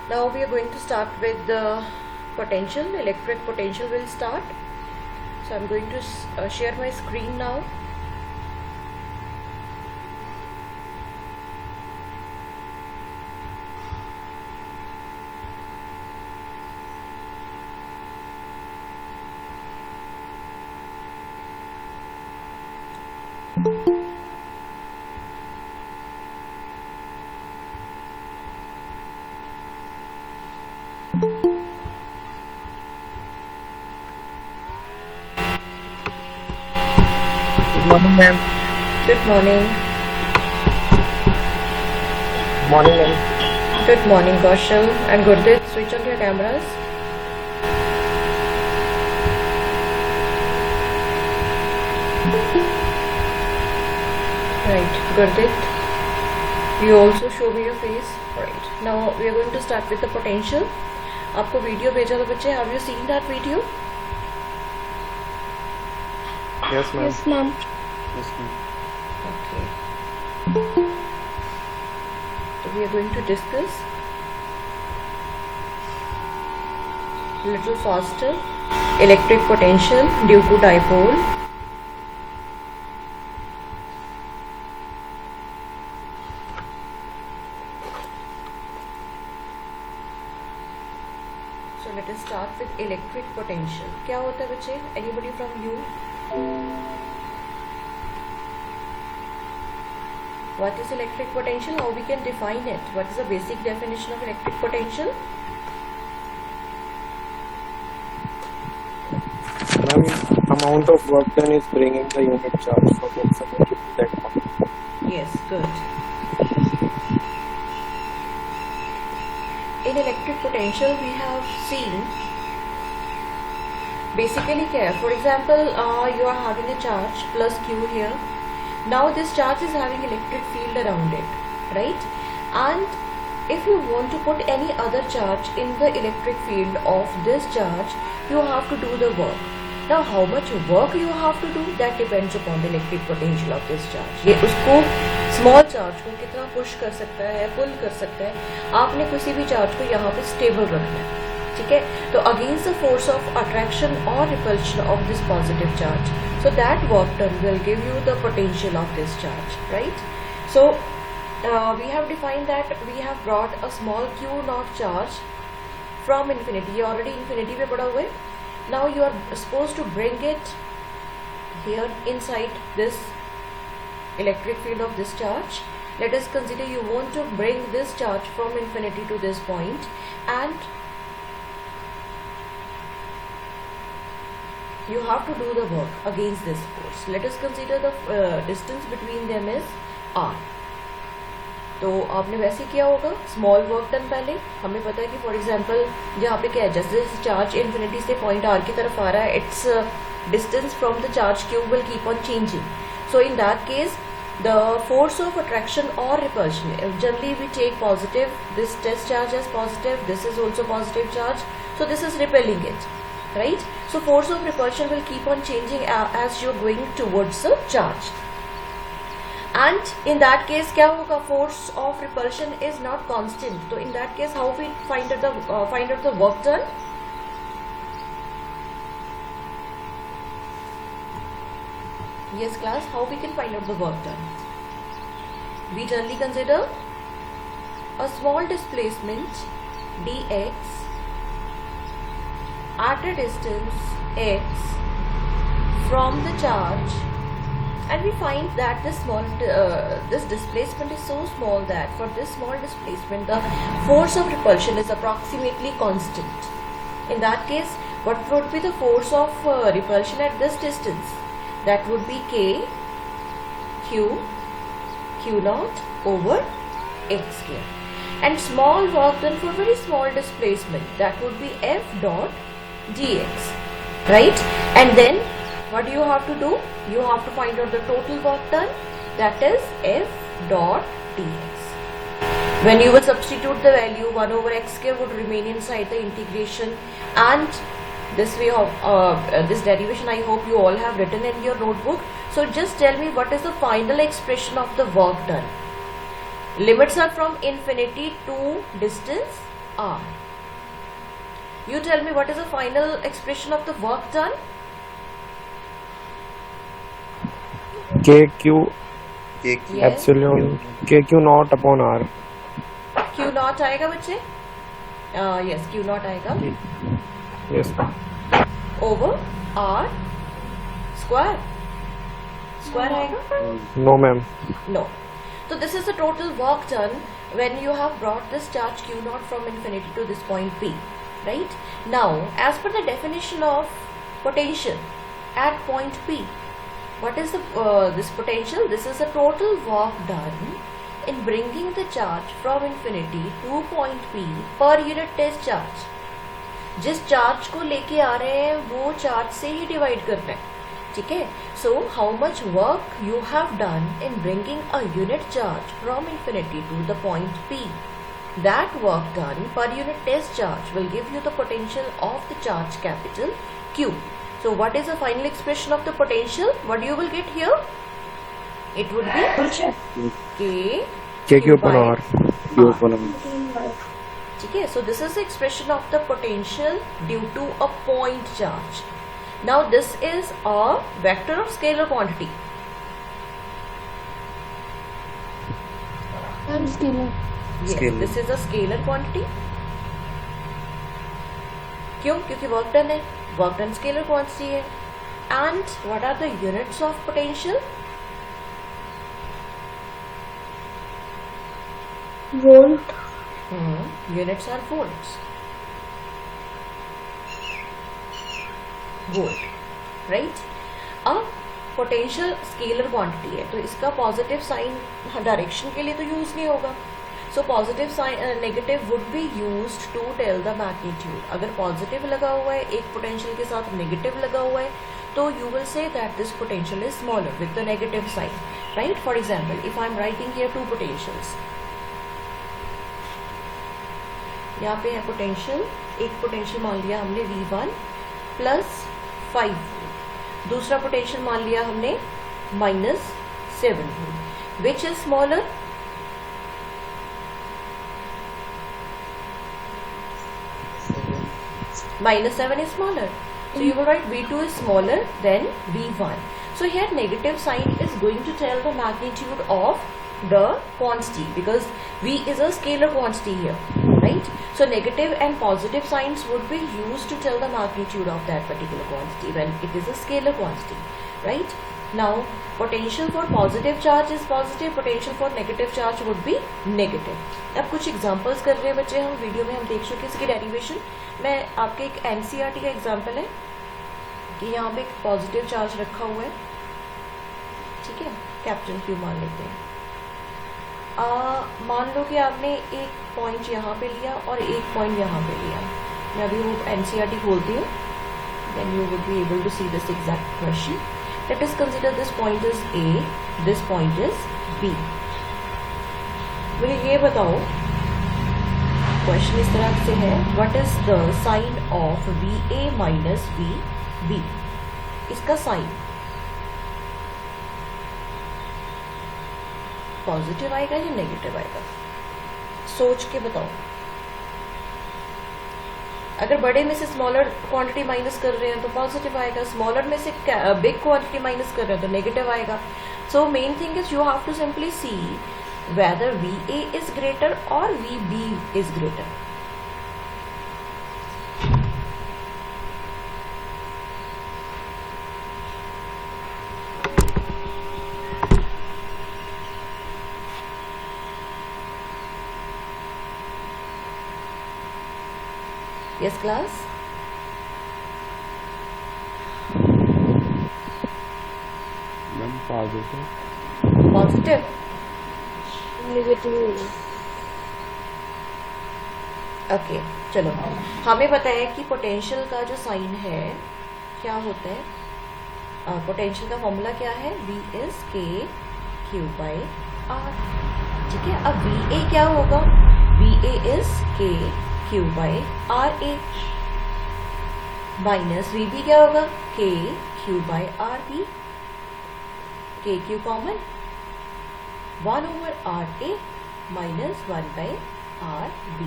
Now we are going to start with the potential. Electric potential will start. So I'm going to share my screen now. Good morning, ma'am. Good morning. Morning, ma'am. Good morning, Kaushal and Gurdit. Switch on your cameras. Right, Gurdit. You also show me your face. Right. Now we are going to start with the potential. आपको video भेजा था बच्चे. Have you seen that video? Yes, ma'am. Yes, ma'am. Yes, ma'am. Okay. So we are going to discuss a little faster. Electric potential due to dipole. So let us start with electric potential. क्या होता है बच्चे? Anybody from you? What is electric potential? How we can define it? What is the basic definition of electric potential? Ma'am, amount of work done is bringing the unit charge from infinity to that point. Yes, good. In electric potential, we have seen basically क्या है? For example, you are having a charge plus Q here. Now this charge is having electric field around it, right? And if you want to put any other charge in the electric field of this charge, you have to do the work. Now how much work you have to do, that depends upon the electric potential of this charge. ये उसको small charge को कितना push कर सकता है, pull कर सकता है. आपने किसी भी charge को यहाँ पे stable रखना है, ठीक है? तो against the force of attraction or repulsion of this positive charge, so that work done will give you the potential of this charge, right? So we have defined that we have brought a small q naught charge from infinity. ये already infinity पे पड़ा हुआ है. Now you are supposed to bring it here inside this electric field of this charge. Let us consider you want to bring this charge from infinity to this point, and you have to do the work against this force. Let us consider the distance between them is r. तो आपने वैसे किया होगा, small work done पहले. हमें पता है कि फॉर एग्जांपल यहाँ पे क्या है, जैसे चार्ज इन्फिनिटी से पॉइंट आर की तरफ आ रहा है, it's distance from the charge Q will keep on changing. So in that case the force of attraction or repulsion, generally we take positive, this test charge as positive, this is also positive charge, so this is repelling it, right? So force of repulsion will keep on changing as you're going towards the charge, and in that case क्या होगा, force of repulsion is not constant. So in that case how we find out the work done? Yes class, how we can find out the work done? We generally consider a small displacement dx at a distance x from the charge, and we find that this displacement is so small that for this small displacement the force of repulsion is approximately constant. In that case, what would be the force of repulsion at this distance? That would be k q naught over x square, and small work done for very small displacement, that would be f dot dx, right? And then what do you have to do? You have to find out the total work done, that is f dot dx. When you will substitute the value, 1 over x square would remain inside the integration, and this way of this derivation I hope you all have written in your notebook. So just tell me what is the final expression of the work done. Limits are from infinity to distance R. You tell me what is the final expression of the work done? KQ KQ Yes. epsilon KQ naught upon R. Q not आएगा बच्चे? Yes, Q not आएगा Yes. over R square. Square आएगा? No, ma'am. No. So this is the total work done when you have brought this charge Q naught from infinity to this point P, right? Now, as per the definition of potential at point P, what is the this potential? This is the total work done in bringing the charge from infinity to point P per unit test charge. जिस charge को लेके आ रहे हैं वो charge से ही divide करना है, ठीक है? So how much work you have done in bringing a unit charge from infinity to the point P. That work done per unit test charge will give you the potential of the charge capital Q. So what is the final expression of the potential? What you will get here? It would be KQ upon R. Q upon R. ठीक है? So this is the expression of the potential due to a point charge. Now this is a vector of scalar quantity. Yes, Scalar. this is a scalar quantity. क्यों? क्योंकि work done है, work done scalar quantity है. And what are the units of potential? Volt. Units are volts. Volt, right? अब potential scalar quantity है तो इसका positive sign direction के लिए तो यूज नहीं होगा. So positive sign negative would be used to tell the magnitude. अगर पॉजिटिव लगा हुआ है एक पोटेंशियल के साथ नेगेटिव लगा हुआ है तो you will say that this potential is smaller with the negative sign, right? For example if I am writing here two potentials, यहाँ पे है पोटेंशियल, एक पोटेंशियल मान लिया हमने V1 प्लस 5 वोल्ट, दूसरा पोटेंशियल मान लिया हमने minus 7 volt. Which is smaller? minus 7 is smaller. So you will write V2 is smaller than V1. So here negative sign is going to tell the magnitude of the quantity because V is a scalar quantity here, right? So negative and positive signs would be used to tell the magnitude of that particular quantity when it is a scalar quantity, right? Now potential for positive charge is positive, potential for negative charge would be negative. अब कुछ examples कर रहे हैं बच्चे, हम video में हम देख चुके इसकी डेरिवेशन. मैं आपके एक NCERT का एग्जांपल है कि यहाँ पे एक पॉजिटिव चार्ज रखा हुआ है, ठीक है? कैपिटल Q मान लेते हैं. मान लो कि आपने एक पॉइंट यहाँ पे लिया और एक पॉइंट यहाँ पे लिया. मैं अभी वो NCERT खोलती हूँ, then you would be able to see this exact question. Let us consider this point is A, this point is B. मुझे ये बताओ, क्वेश्चन इस तरह से है, what is the sign of VA minus VB? इसका साइन पॉजिटिव आएगा या नेगेटिव आएगा? सोच के बताओ. अगर बड़े में से स्मॉलर क्वांटिटी माइनस कर रहे हैं तो पॉजिटिव आएगा, स्मॉलर में से बिग क्वांटिटी माइनस कर रहे हैं तो नेगेटिव आएगा. So main thing is you have to simply see whether VA is greater or VB is greater. Yes, class? Ma'am, positive. Positive? Negative. Okay, चलो हमें पता है कि पोटेंशियल का जो साइन है क्या होता है. पोटेंशियल का फॉर्मूला क्या है? V is K Q by R. ठीक है, अब VA क्या होगा? VA is K Q by RA minus VB क्या होगा? K Q by RB. K Q common, 1 over RA minus 1 by RB.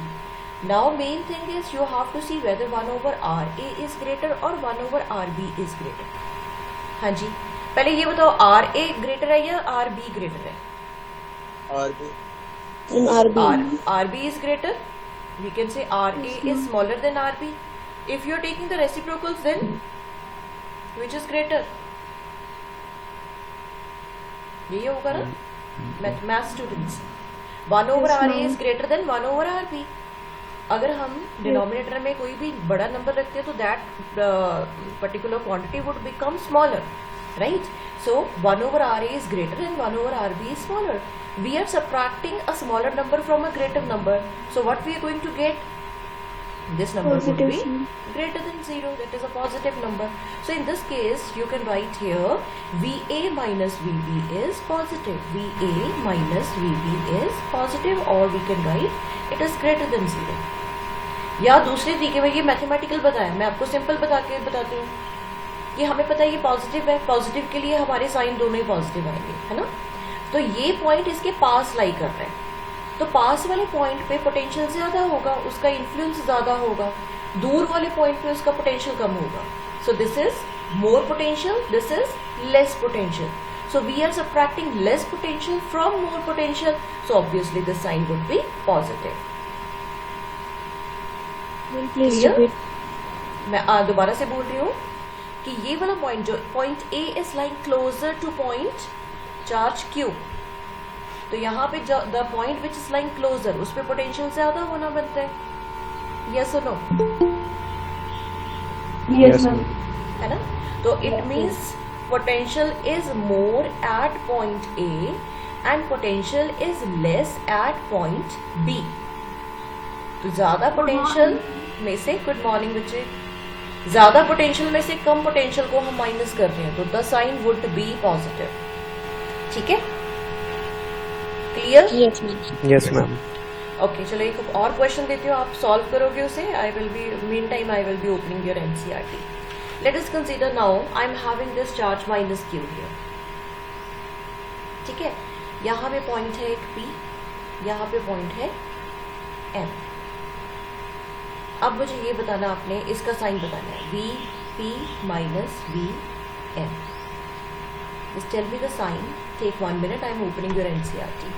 Now main thing is you have to see whether 1 over RA is greater or 1 over RB is greater. हाँ जी, पहले ये बताओ RA greater है या RB greater है? RB is greater. We can say RA is smaller than RB. If you are taking the reciprocals, then which is greater? यही होगा ना? Math students. 1 over RA is greater than 1 over RB. अगर हम denominator में कोई भी बड़ा number रखते हैं तो that particular quantity would become smaller, right? So 1 over RA is greater and 1 over RB is smaller. We are subtracting a smaller number from a greater number. So what we are going to get? This number would be greater than 0. That is a positive number. So in this case, you can write here VA minus VB is positive. VA minus VB is positive, or we can write it is greater than 0. या दूसरे तरीके में ये mathematical बताया, मैं आपको simple बताती हूँ कि हमें पता है ये पॉजिटिव है, पॉजिटिव के लिए हमारे साइन दोनों ही पॉजिटिव आएंगे, है ना? तो ये पॉइंट इसके पास लाई कर रहा है, तो पास वाले पॉइंट पे पोटेंशियल ज्यादा होगा, उसका इन्फ्लुएंस ज्यादा होगा, दूर वाले पॉइंट पे उसका पोटेंशियल कम होगा. So this is more potential, this is less potential. So we are subtracting less potential from more potential, so obviously this sign would be positive. मैं दोबारा से बोल रही हूँ कि ये वाला पॉइंट जो point A is like closer to point charge Q, तो यहाँ पे the point which is like closer उस पे पोटेंशियल ज्यादा होना बनता है. यस और नो? Yes, ma'am. है ना? तो it means potential is more at point A and potential is less at point B. तो ज्यादा पोटेंशियल में से, गुड मॉर्निंग बच्चे, ज्यादा पोटेंशियल में से कम पोटेंशियल को हम माइनस कर रहे हैं, तो the sign would be positive. ठीक है? क्लियर? Yes, ma'am. ओके, चलो एक और क्वेश्चन देती हूँ, आप सॉल्व करोगे उसे. I will be mean time I will be opening your NCERT. Let us consider now I am having this charge minus Q here. ठीक है? यहाँ पे पॉइंट है एक पी, यहाँ पे पॉइंट है एम. अब मुझे ये बताना, आपने इसका साइन बताना है, V P minus V M. Just tell me the sign. Take 1 minute. I am opening your NCERT.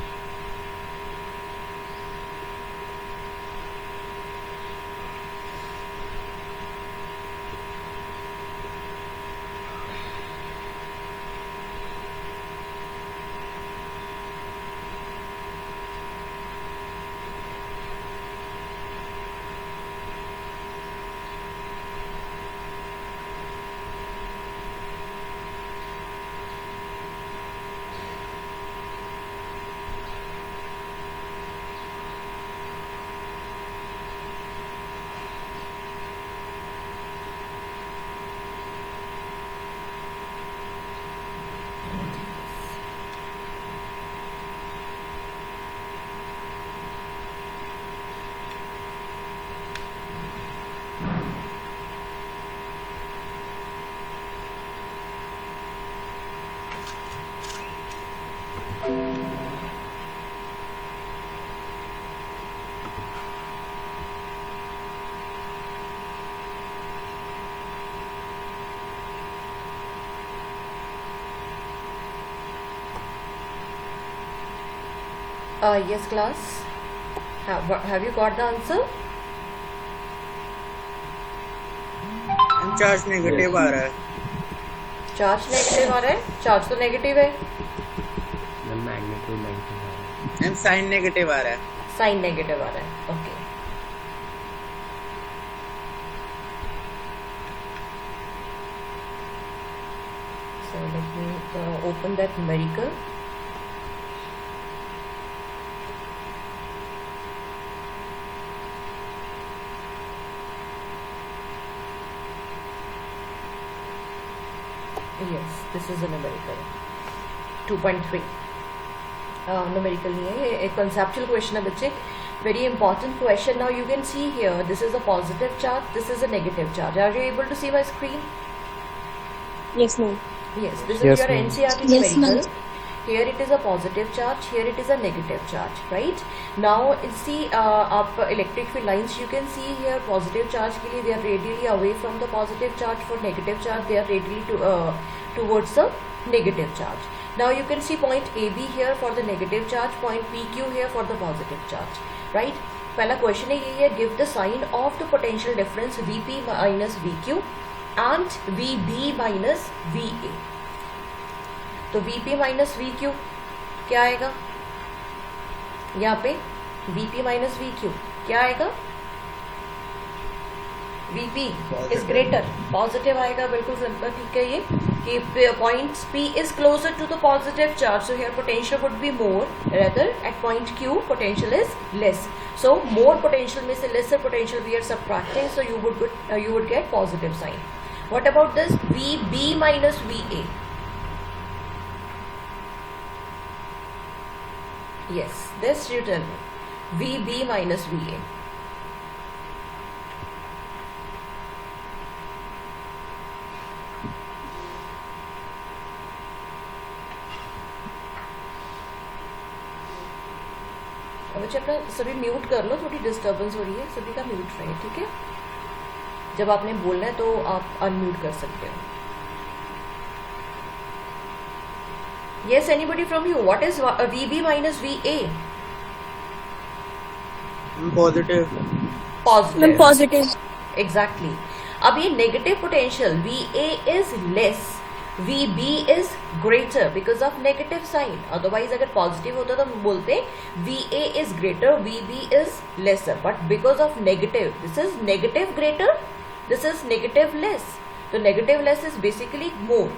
Yes, class. Have you got the answer? Charge negative आ रहा है. चार्ज नेगेटिव आ रहा है? चार्ज तो नेगेटिव है. मैग्नीट्यूड नेगेटिव आ रहा है. एंड साइन नेगेटिव आ रहा है. साइन नेगेटिव आ रहा है. Okay. So let me open that numerical. Yes, this is a numerical 2.3. Numerical नहीं है, ये एक conceptual question है बच्चे. Very important question. Now you can see here, this is a positive charge, this is a negative charge. Are you able to see my screen? Yes, ma'am. Yes, this is Yes, your ma'am. NCERT Yes, numerical. ma'am. here it is a positive charge, here it is a negative charge, right? Now see आप electric field lines you can see here, positive charge के लिए they are radially away from the positive charge, for negative charge they are radially towards the negative charge. Now you can see point AB here for the negative charge, point PQ here for the positive charge, right? पहला question है ये है, give the sign of the potential difference VP minus VQ and VB minus VA. तो VP minus VQ क्या आएगा यहाँ पे? VP minus VQ क्या आएगा? VP इज ग्रेटर, पॉजिटिव आएगा, बिल्कुल सिंपल. ठीक है, ये कि point P is closer to the positive charge, so here potential would be more, rather at point Q potential is less. So more potential में से lesser potential we are subtracting, so you would get positive sign. What about this VB minus VA? Yes, this you tell me. VB minus VA. अब बच्चे अपना सभी mute कर लो, थोड़ी disturbance हो रही है, सभी का म्यूट रहे, ठीक है? जब आपने बोलना है तो आप अनम्यूट कर सकते हो. Yes, anybody from you? What is VB minus VA? Positive. Positive. Positive. Exactly. अब ये negative potential VA is less, VB is greater because of negative sign. Otherwise अगर पॉजिटिव होता तो हम बोलते VA is greater, VB is lesser. But because of negative, this is negative greater, this is negative less. So negative less is basically more.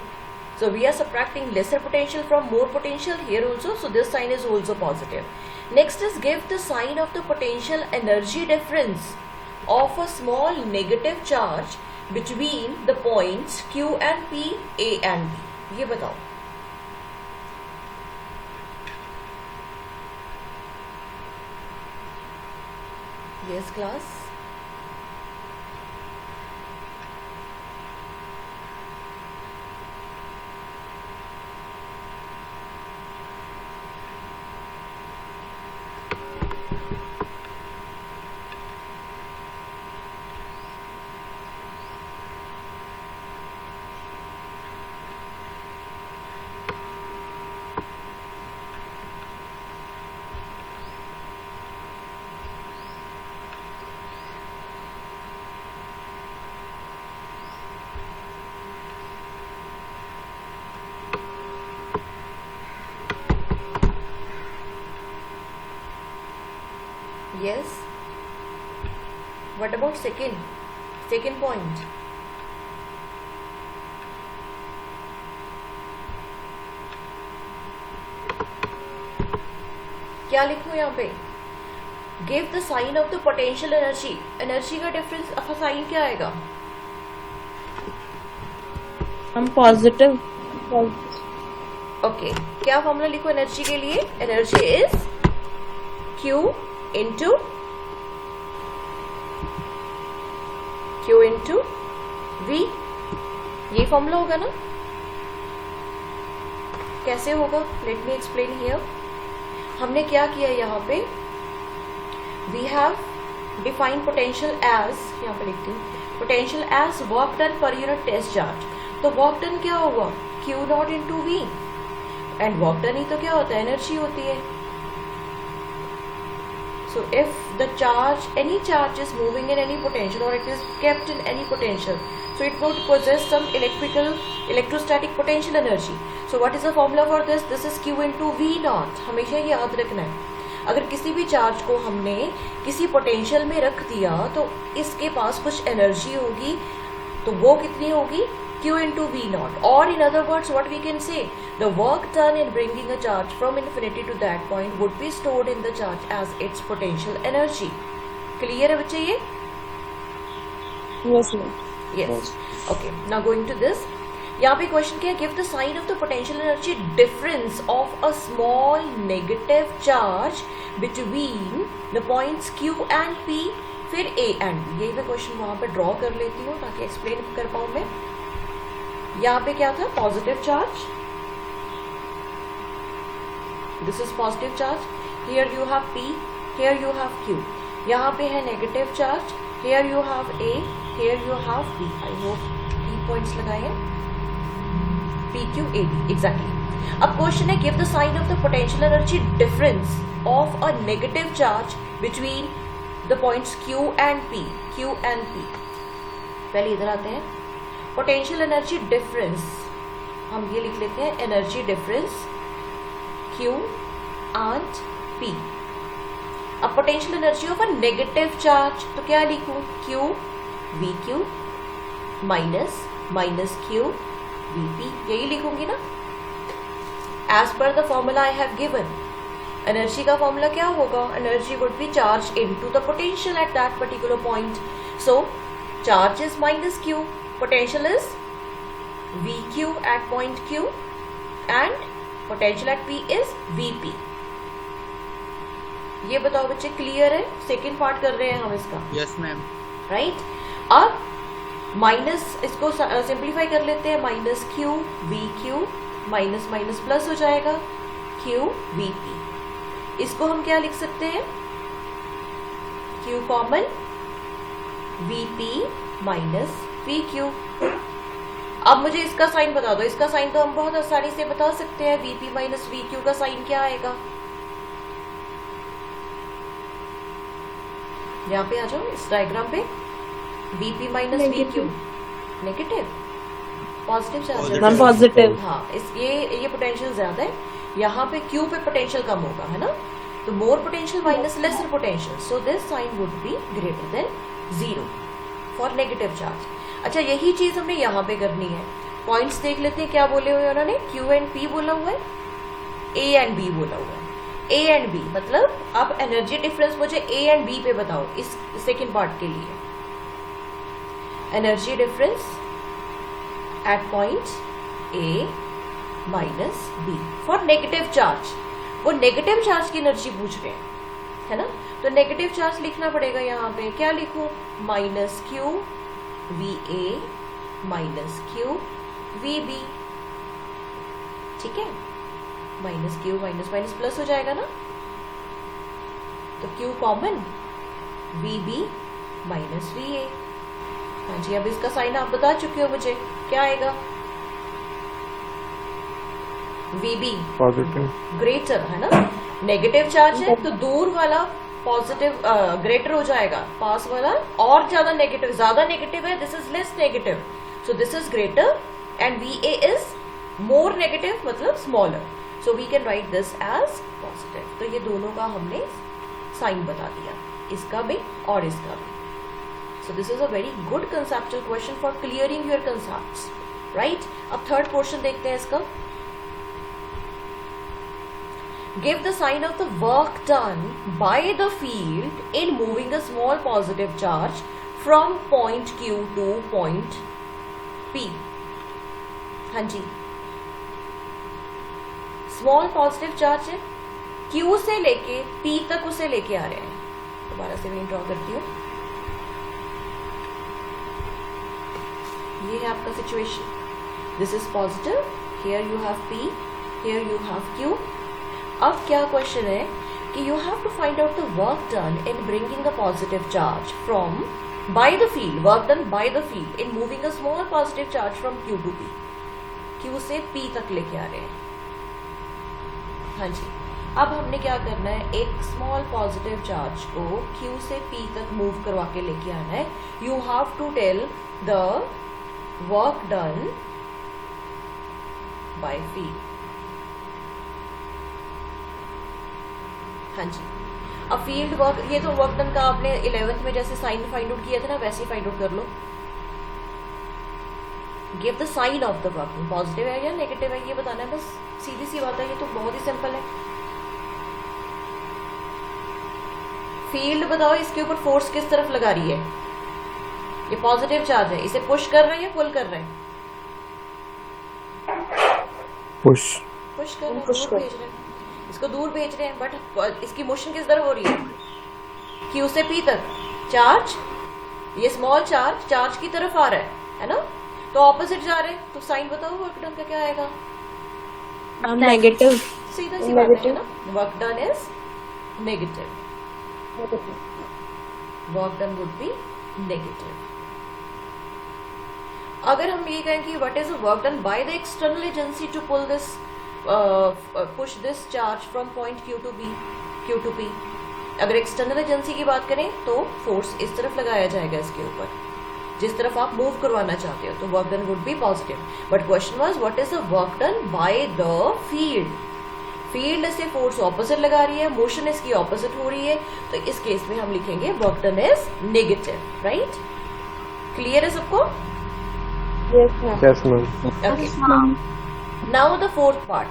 So we are subtracting lesser potential from more potential here also. So this sign is also positive. Next is give the sign of the potential energy difference of a small negative charge between the points Q and P, A and B. ये बताओ. Yes, class. Yes. What about second point? क्या लिखूं यहाँ पे? Give the sign of the potential energy. Energy का difference का sign क्या आएगा? हम पॉजिटिव. ओके, क्या फॉर्मूला लिखो एनर्जी के लिए? Energy is Q into V. ये फॉर्मूला होगा ना? कैसे होगा? Let me explain here. हमने क्या किया यहाँ पे? We have defined potential as, यहाँ पे लिखती हूँ, potential as work done per unit test charge. तो वर्क डन क्या होगा? Q naught into V. And work done ही तो क्या होता है? एनर्जी होती है. So if the charge, any charge is moving in any potential or it is kept in any potential, so it would possess some electrostatic potential energy. So what is the formula for this? This is Q into V naught. हमेशा ये याद रखना है. अगर किसी भी charge को हमने किसी पोटेंशियल में रख दिया तो इसके पास कुछ एनर्जी होगी, तो वो कितनी होगी? Q into V naught. Or in other words, what we can say, the work done in bringing a charge from infinity to that point would be stored in the charge as its potential energy. Clear है बच्चे ये? Yes, ma'am. Yes. Okay. Now going to this. यहाँ पे question क्या है? Give the sign of the potential energy difference of a small negative charge between the points Q and P, फिर A and B. यही मैं question वहाँ पे draw कर लेती हूँ ताकि एक्सप्लेन कर पाऊँ मैं. यहाँ पे क्या था? Positive charge, this is positive charge, here you have P, here you have Q. यहाँ पे है negative charge, here you have A, here you have B. I hope E points लगाए हैं, PQAD एग्जैक्टली. अब क्वेश्चन है give the sign of the potential energy difference of a negative charge between the points Q and P. Q and P. पहले इधर आते हैं. Potential energy difference हम ये लिख लेते हैं, energy difference Q and P. अब potential energy of a negative charge तो क्या लिखूं, Q VQ minus minus Q VP, यही लिखूंगी ना. As per the formula I have given, energy का फॉर्मूला क्या होगा, energy would be charge into the potential at that particular point. So charge is minus Q, potential is VQ at point Q and potential at P is VP. ये बताओ बच्चे clear है? Second part कर रहे हैं हम इसका. Yes ma'am. Right. अब माइनस इसको सिंप्लीफाई कर लेते हैं, minus Q VQ minus minus plus हो जाएगा Q VP. इसको हम क्या लिख सकते हैं, Q common VP minus VQ. अब मुझे इसका साइन बता दो. इसका साइन तो हम बहुत आसानी से बता सकते हैं, VP माइनस VQ का साइन क्या आएगा. यहाँ पे आ जाओ इस डायग्राम पे. VP minus VQ negative, positive charge है. पॉजिटिव. हाँ, ये पोटेंशियल ज्यादा है, यहाँ पे Q पे पोटेंशियल कम होगा, है ना. तो more potential minus lesser potential, so this sign would be greater than 0 for negative charge. अच्छा, यही चीज हमने यहाँ पे करनी है. पॉइंट्स देख लेते हैं क्या बोले हुए उन्होंने. Q एंड P बोला हुआ है, A एंड B बोला हुआ है. A एंड B मतलब अब एनर्जी डिफरेंस मुझे A एंड B पे बताओ इस सेकेंड पार्ट के लिए. Energy difference at point A minus B for negative charge. वो नेगेटिव चार्ज की एनर्जी पूछ रहे हैं, है ना. तो नेगेटिव चार्ज लिखना पड़ेगा. यहाँ पे क्या लिखूं, minus Q VA minus Q VB. ठीक है, minus Q minus minus plus हो जाएगा ना. तो Q common VB minus VA. हाँ जी, अब इसका साइन आप बता चुके हो मुझे, क्या आएगा, VB पॉजिटिव ग्रेटर, है ना. नेगेटिव चार्ज है तो दूर वाला पॉजिटिव ग्रेटर हो जाएगा, पास वाला और ज्यादा नेगेटिव है, this is less negative, so this is greater and VA is more negative मतलब smaller, so we can write this as positive. तो ये दोनों का हमने साइन बता दिया, इसका भी और इसका भी. सो this is a very good conceptual question for clearing your concepts, right. अब थर्ड पोर्शन देखते हैं इसका. Give the sign of the work done by the field in moving a small positive charge from point Q to point P. हाँ जी, small positive charge है, Q से लेके P तक उसे लेके आ रहे हैं. दोबारा से मैं ड्रॉ करती हूँ. ये है आपका situation. This is positive, here you have P, here you have Q. अब क्या क्वेश्चन है कि you have to find out the work done in bringing a positive charge from by the field, work done by the field in moving a small positive charge from Q to P. Q से P तक लेके आ रहे हैं. हाँ जी, अब हमने क्या करना है, एक स्मॉल पॉजिटिव चार्ज को Q से P तक मूव करवा के लेके आना है. You have to tell the work done by field. हाँ जी, अब फील्ड वर्क, ये तो वर्क डन का आपने 11th में जैसे साइन फाइंड आउट किया था ना, वैसे ही फाइंड आउट कर लो. Give the sign of the work, positive है या नेगेटिव है ये बताना है, बस सीधी सी बात है. ये तो बहुत ही सिंपल है. फील्ड बताओ, इसके ऊपर फोर्स किस तरफ लगा रही है. ये पॉजिटिव चार्ज है, इसे पुश कर रहे हैं या पुल कर रहे हैं, पुश पुश कर रहे हैं, दूर भेज रहे हैं, इसको दूर भेज रहे हैं. बट इसकी मोशन किस तरफ हो रही है, Q से P तक. चार्ज, ये स्मॉल चार्ज की तरफ आ रहा है ना, तो ऑपोजिट जा रहे हैं. तो साइन बताओ वर्क डन का क्या आएगा, नेगेटिव. सीधा सी बात है Negative. ना, work done is negative, work done would be negative. अगर हम ये कहें कि what is work done by the external agency to pull this push this charge from point Q to P, अगर एक्सटर्नल एजेंसी की बात करें तो फोर्स इस तरफ लगाया जाएगा इसके ऊपर, जिस तरफ आप मूव करवाना चाहते हो, तो work done would be positive. But question was what is the work done by the field. Field से फोर्स ऑपोजिट लगा रही है, मोशन इसकी ऑपोजिट हो रही है, तो इस केस में हम लिखेंगे work done is negative. Right, clear है सबको? Yes, ma'am. Yes, ma'am. Okay. Now the fourth part.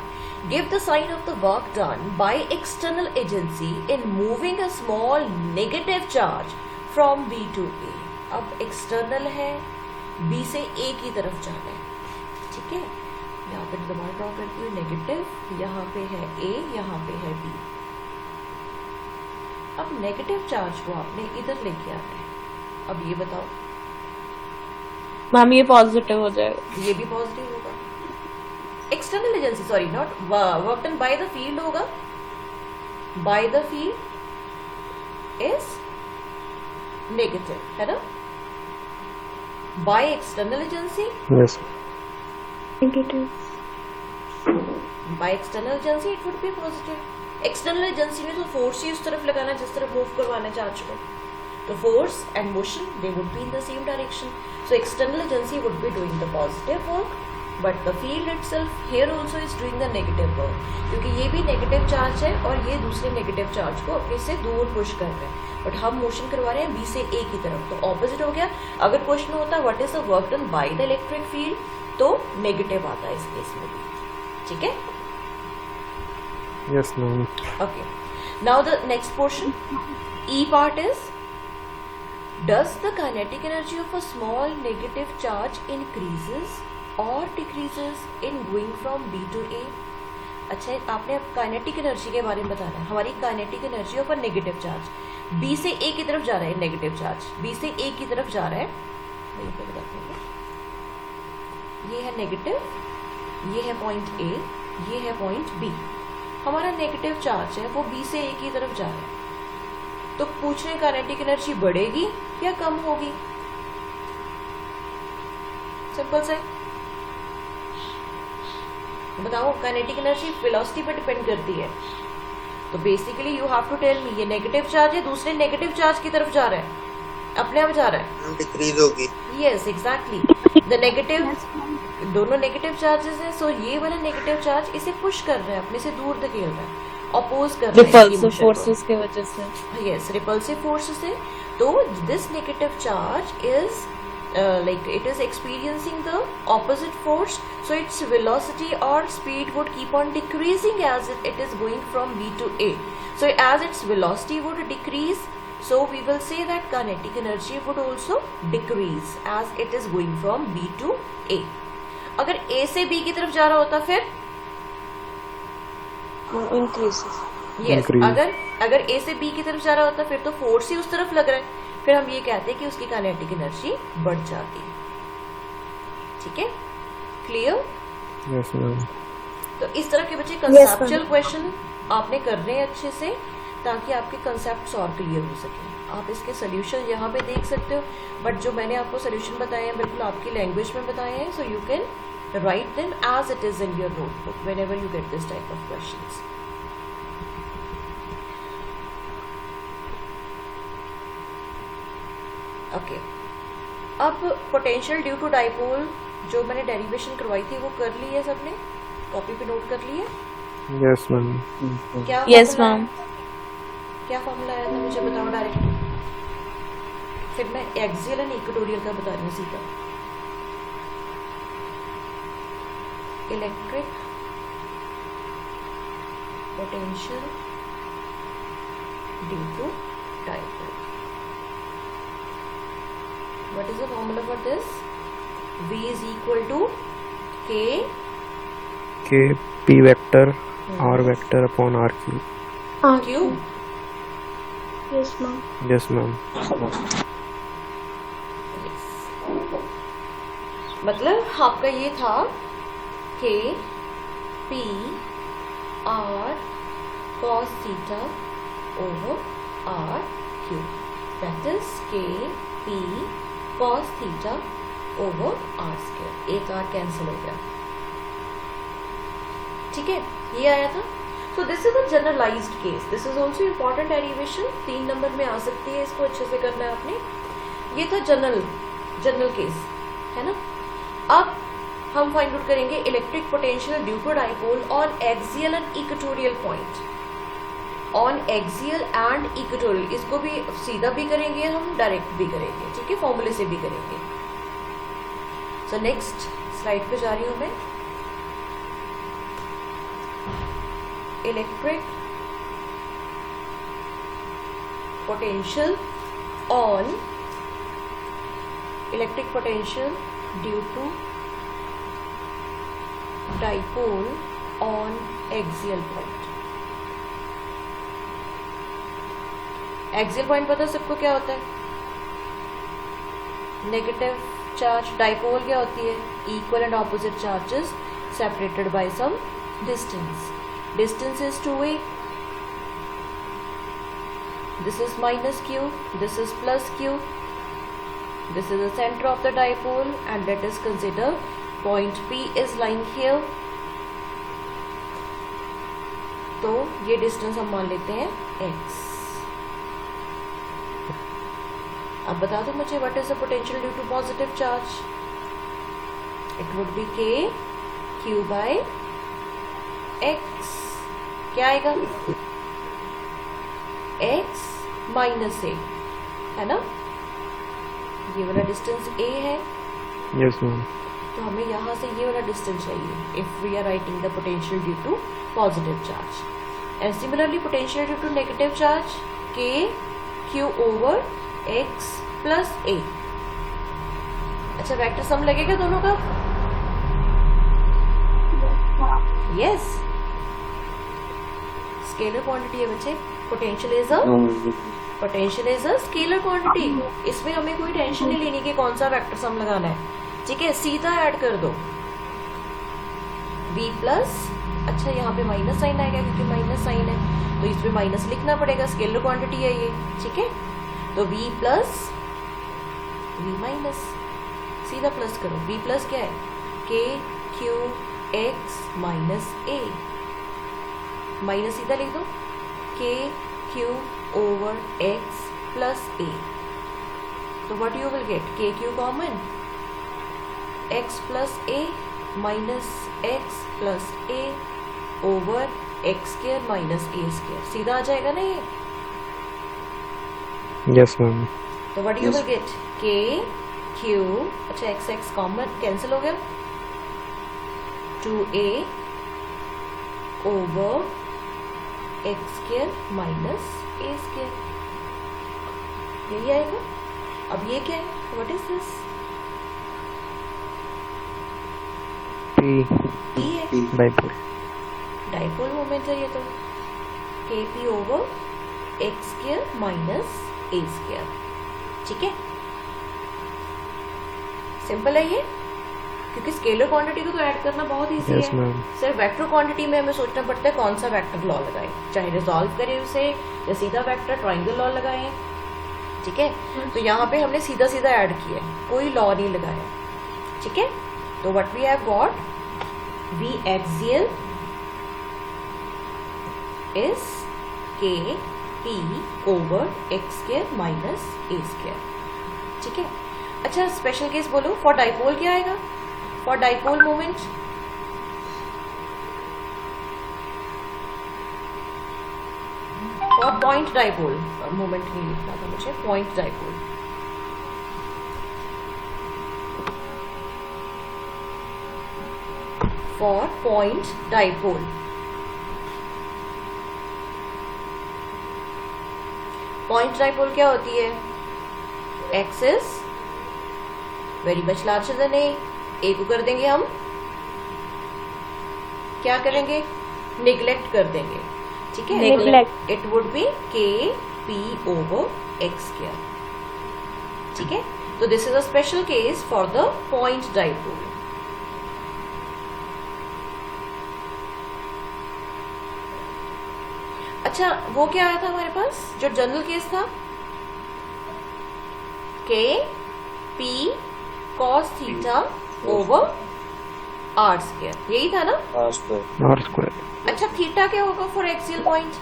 Give the sign of the work done by external agency in moving a small negative charge from B to A. अब external है, B से A की तरफ जाना है, ठीक है. यहाँ पे दोबारा ड्रॉ करती हूँ नेगेटिव, यहाँ पे है A, यहाँ पे है B. अब नेगेटिव चार्ज को आपने इधर लेके आना है. अब ये बताओ, मैम ये पॉजिटिव हो जाएगा. ये भी पॉजिटिव होगा. External agency, sorry not work done by the field होगा, by the field is negative, है ना. By external agency, Yes. Negative. By external agency it would be positive. External agency ने तो फोर्स ही उस तरफ लगाना जिस तरफ मूव करवाना चार्ज को, तो force and motion they would be in the same direction. So external agency would be doing the positive work, but the field itself here also is doing the negative work, क्योंकि ये भी negative charge है और ये दूसरे negative charge को अपने से दूर पुश कर रहे हैं, बट हम मोशन करवा रहे हैं B से A की तरफ, तो ऑपोजिट हो गया. अगर क्वेश्चन होता what is the work done by the electric field, तो नेगेटिव आता है इस केस में भी. ठीक है. Yes, ma'am. Okay. Now the next portion, E part is, does the kinetic energy of a small negative charge increases or decreases in going from B to A? अच्छा, आपने अब काइनेटिक एनर्जी के बारे में बताना है. हमारी kinetic energy of a negative charge, B से A की तरफ जा रहा है नेगेटिव चार्ज, B से A की तरफ जा रहा है. वहीं पे बताते हैं. ये है नेगेटिव, ये है पॉइंट A, ये है पॉइंट B. हमारा नेगेटिव चार्ज है वो B से A की तरफ जा रहा है, तो पूछने काइनेटिक एनर्जी बढ़ेगी या कम होगी? सिंपल से बताओ. काइनेटिक एनर्जी वेलोसिटी पर डिपेंड करती है, तो basically you have to tell me ये नेगेटिव चार्ज है, दूसरे नेगेटिव चार्ज की तरफ जा रहा है, अपने आप जा रहा है. डिक्रीज होगी. यस एग्जैक्टली, द नेगेटिव, दोनों नेगेटिव चार्जेस हैं, सो ये वाला नेगेटिव चार्ज इसे पुश कर रहा है, अपने से दूर धकेल रहा है, अपोज कर रहा है रिपल्सिव फोर्सेस की वजह से. यस, रिपल्सिव फोर्स से. तो this negative charge is like it is experiencing the opposite force, so its velocity or speed would keep on decreasing as it is going from B to A. So as its velocity would decrease, so we will say that kinetic energy would also decrease as it is going from B to A. अगर A से B की तरफ जा रहा होता फिर Increases. yes, Increase. अगर A से B की तरफ जा रहा होता फिर तो फोर्स ही उस तरफ लग रहा है, फिर हम ये कहते हैं कि उसकी काइनेटिक एनर्जी बढ़ जाती. ठीक है, क्लियर? Yes, ma'am. तो इस तरह के बच्चे कंसेप्चुअल क्वेश्चन आपने करने हैं अच्छे से, ताकि आपके कंसेप्ट्स और क्लियर हो सके. आप इसके सोल्यूशन यहाँ पे देख सकते हो, बट जो मैंने आपको सोल्यूशन बताए हैं बिल्कुल आपकी लैंग्वेज में बताए हैं, so you can write them as it is in your notebook whenever you get this type of questions. Okay. अब पोटेंशियल ड्यू टू डाइपोल जो मैंने डेरिवेशन करवाई थी वो कर ली है सबने, कॉपी पे नोट कर ली है? Yes, ma'am. क्या Yes, formula ma'am. है? क्या फॉर्मूला आया था मुझे बताओ डायरेक्ट, फिर मैं एक्सियल एंड इक्वेटोरियल का बता रही हूँ सीधा. Electric potential due to dipole. What is the formula for this? V is equal to K K P vector R vector upon R cube. cube. Yes, ma'am. Yes, ma'am. Yes. मतलब आपका ये था K P r cos theta over r cube. That is kp cos theta over r square. एक r cancel हो गया. ठीक है, ये आया था. So this is a generalized case. This is also important derivation. 3 number में आ सकती है, इसको अच्छे से करना है आपने. ये था जनरल केस, है ना. अब हम फाइंड आउट करेंगे electric potential due to dipole on axial and equatorial point. On axial and equatorial, इसको भी सीधा भी करेंगे हम, डायरेक्ट भी करेंगे. ठीक है, फॉर्मूले से भी करेंगे. सो नेक्स्ट स्लाइड पे जा रही हूं मैं. Electric potential on electric potential due to dipole on axial point. Axial point पता है सबको क्या होता है? Negative charge. डाइपोल क्या होती है? Equal and opposite charges separated by some distance. Distance is 2a. This is minus q. This is plus q. This is the center of the dipole, and let us consider point P is lying here. तो ये distance हम मान लेते हैं x. अब बता दो मुझे, what is the potential due to positive charge? It would be k q by x. क्या आएगा? x माइनस ए, है ना. ये वाला डिस्टेंस a है. Yes ma'am. तो हमें यहाँ से ये वाला डिस्टेंस चाहिए if we are writing the potential due to positive charge. And similarly potential due to negative charge k q over x plus a. अच्छा, वेक्टर सम लगेगा दोनों का? यस. स्केलर क्वांटिटी है बच्चे. Potential is a scalar quantity. इसमें हमें कोई tension नहीं लेनी कि कौन सा वेक्टर सम लगाना है. ठीक है, सीधा ऐड कर दो v प्लस. अच्छा, यहाँ पे माइनस साइन आएगा क्योंकि माइनस साइन है, तो इसमें माइनस लिखना पड़ेगा. स्केलर क्वांटिटी है ये. ठीक है, तो v प्लस v माइनस, सीधा प्लस करो. v प्लस क्या है? k q x minus a. Minus सीधा लिख दो. k q over x plus a. तो what you will get? k q common, x plus a minus x plus a over x square minus a square. सीधा आ जाएगा ना ये? Yes ma'am. तो what you will get? k q. अच्छा, x x common cancel हो गया. 2a over x square minus a square. यही आएगा. अब ये क्या है? What is this? p है. डाइपोल मोमेंट है ये. तो kp over x square minus a square. ठीक है, सिंपल है ये, क्योंकि स्केलर क्वांटिटी को तो ऐड करना बहुत इजी yes, है. सिर्फ वेक्टर क्वांटिटी में हमें सोचना पड़ता है कौन सा वेक्टर लॉ लगाए. चाहे रिजॉल्व करें उसे या सीधा वेक्टर ट्राइंगल लॉ लगाए. ठीक है, तो यहाँ पे हमने सीधा सीधा ऐड किया, कोई लॉ नहीं लगाया. ठीक है, तो what we have got, v axial is k p over x square minus a square. ठीक है. अच्छा, स्पेशल केस बोलो. फॉर डाइपोल क्या आएगा? फॉर डाइपोल मोमेंट और पॉइंट डाइपोल. मोमेंट नहीं लिखना था मुझे, point dipole. For point dipole, point dipole क्या होती है? x is very much larger than a को कर देंगे हम, क्या करेंगे? निगलेक्ट कर देंगे. ठीक है, Neglect. It would B k p over x square. ठीक है, तो this is a special case for the point dipole. अच्छा वो क्या आया था हमारे पास जो जनरल केस था, K P cos theta over R square, यही था ना? R square. अच्छा थीटा क्या होगा फॉर एक्सियल पॉइंट?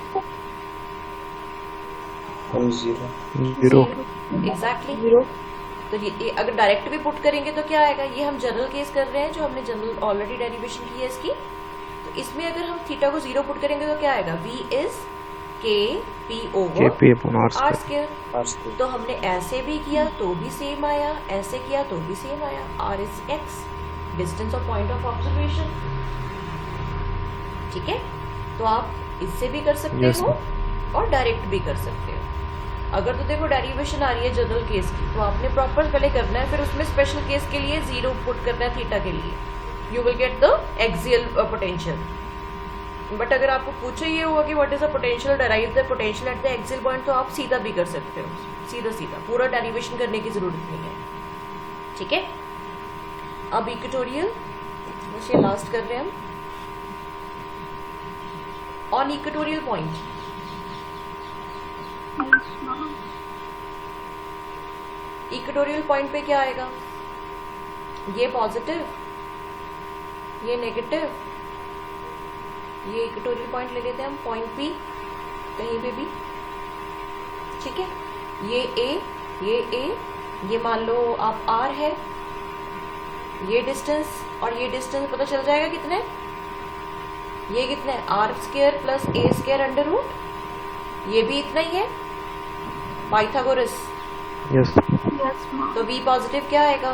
0. एग्जैक्टली 0। तो ये अगर डायरेक्ट भी पुट करेंगे तो क्या आएगा? ये हम जनरल केस कर रहे हैं जो हमने जनरल ऑलरेडी डेरिवेशन की है इसकी। तो इसमें अगर हम थीटा को 0 पुट करेंगे तो क्या आएगा? V is K P over KP upon R R square. Square. तो हमने ऐसे भी किया तो भी सेम आया, ऐसे किया तो भी सेम आया। R is x, distance of point of observation. ठीक है, तो आप इससे भी कर सकते Yes, हो और डायरेक्ट भी कर सकते हो। अगर तो देखो डेरिवेशन आ रही है जनरल केस की तो आपने प्रॉपर पहले करना है, फिर उसमें स्पेशल केस के लिए 0 पुट करना है थीटा के लिए, you will get the axial potential. But अगर आपको पूछे ये हुआ कि what is the potential, derive the potential at the axial point, तो आप सीधा भी कर सकते हो, सीधा सीधा, पूरा डेरिवेशन करने की जरूरत नहीं है। ठीक है, अब इक्वेटोरियल बस ये लास्ट कर रहे हैं हम। On equatorial point equatorial point पे क्या आएगा? ये पॉजिटिव, ये नेगेटिव, ये इक्वेटोरियल पॉइंट ले लेते हैं हम, पॉइंट पी कहीं पे भी। ठीक है, ये ए, ये मान लो आप आर है, ये डिस्टेंस और ये डिस्टेंस पता चल जाएगा कितने, ये कितने है? R square plus A square under root, ये भी इतना ही है, पाइथागोरस। Yes. तो V पॉजिटिव क्या आएगा?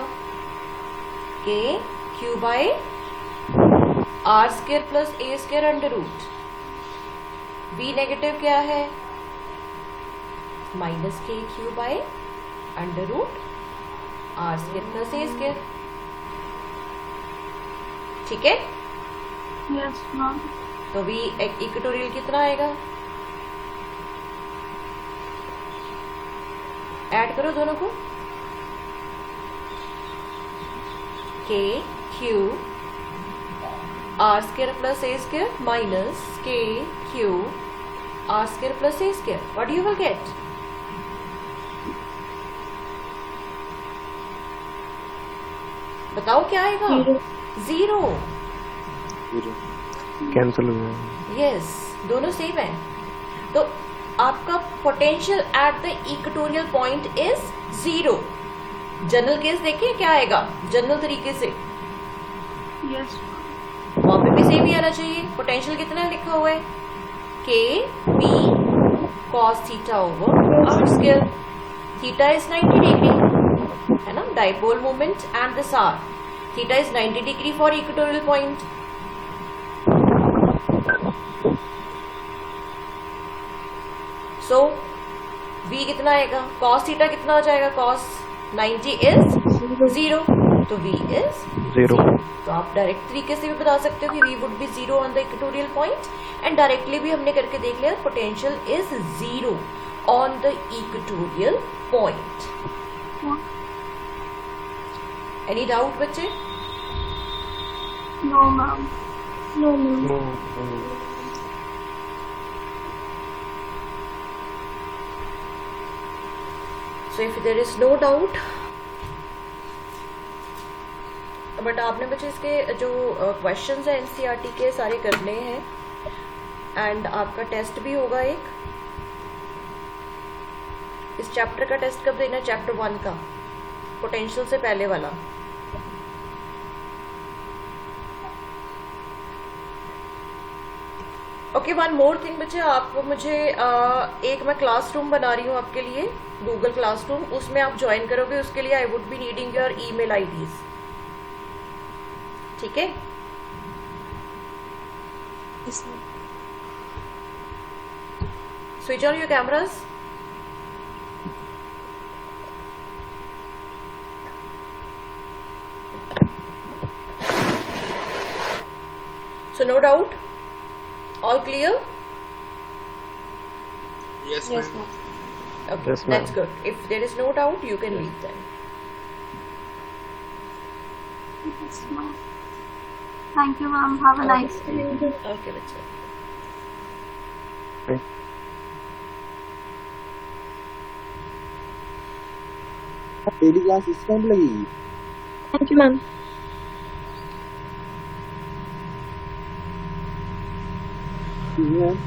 K Q by R square plus A square under root. V negative क्या है? Minus K Q by under root R square plus A square. ठीक है, तो V इक्वेटोरियल कितना आएगा? ऐड करो दोनों को, के Q R square plus A square minus K Q R square plus A square. What you will gate? बताओ क्या आएगा? 0। Cancel हो जाएगा. यस, दोनों सेम है। तो आपका potential at the equatorial point is 0। General case देखिए क्या आएगा जनरल तरीके से, वहां पे भी सेम ही आना चाहिए। पोटेंशियल कितना लिखा हुआ है? K P cos theta over R square. Theta is 90 degree है ना, dipole moment and this R. Theta is 90 degree for equatorial point. So V कितना आएगा? कॉस थीटा कितना हो जाएगा? कॉस 90 इज 0, तो V इज 0. तो आप डायरेक्ट तरीके से भी बता सकते हो कि V would be 0 on the equatorial point, and directly भी हमने करके देख लिया potential is 0 on the equatorial point. Any doubt बच्चे? No, ma'am. No. No. So if there is no doubt, but आपने बच्चे इसके जो क्वेश्चंस हैं एनसीईआरटी के सारे करने हैं, एंड आपका टेस्ट भी होगा एक। इस चैप्टर का टेस्ट कब देना है? चैप्टर 1 का, पोटेंशियल से पहले वाला। ओके, वन मोर थिंग बच्चे, आप मुझे एक मैं क्लासरूम बना रही हूँ आपके लिए, गूगल क्लासरूम, उसमें आप ज्वाइन करोगे। उसके लिए I would be needing your email IDs. ठीक है, switch on your cameras. So no doubt, all clear? Yes, Yes, ma'am. ma'am. Okay, Yes, ma'am. that's good. If there is no doubt, you can leave then. Yes, ma'am. Thank you, ma'am. Have a nice day. Okay, that's it. Right. Daily class इस time लगेगी? Thank you ma'am. ठीक है।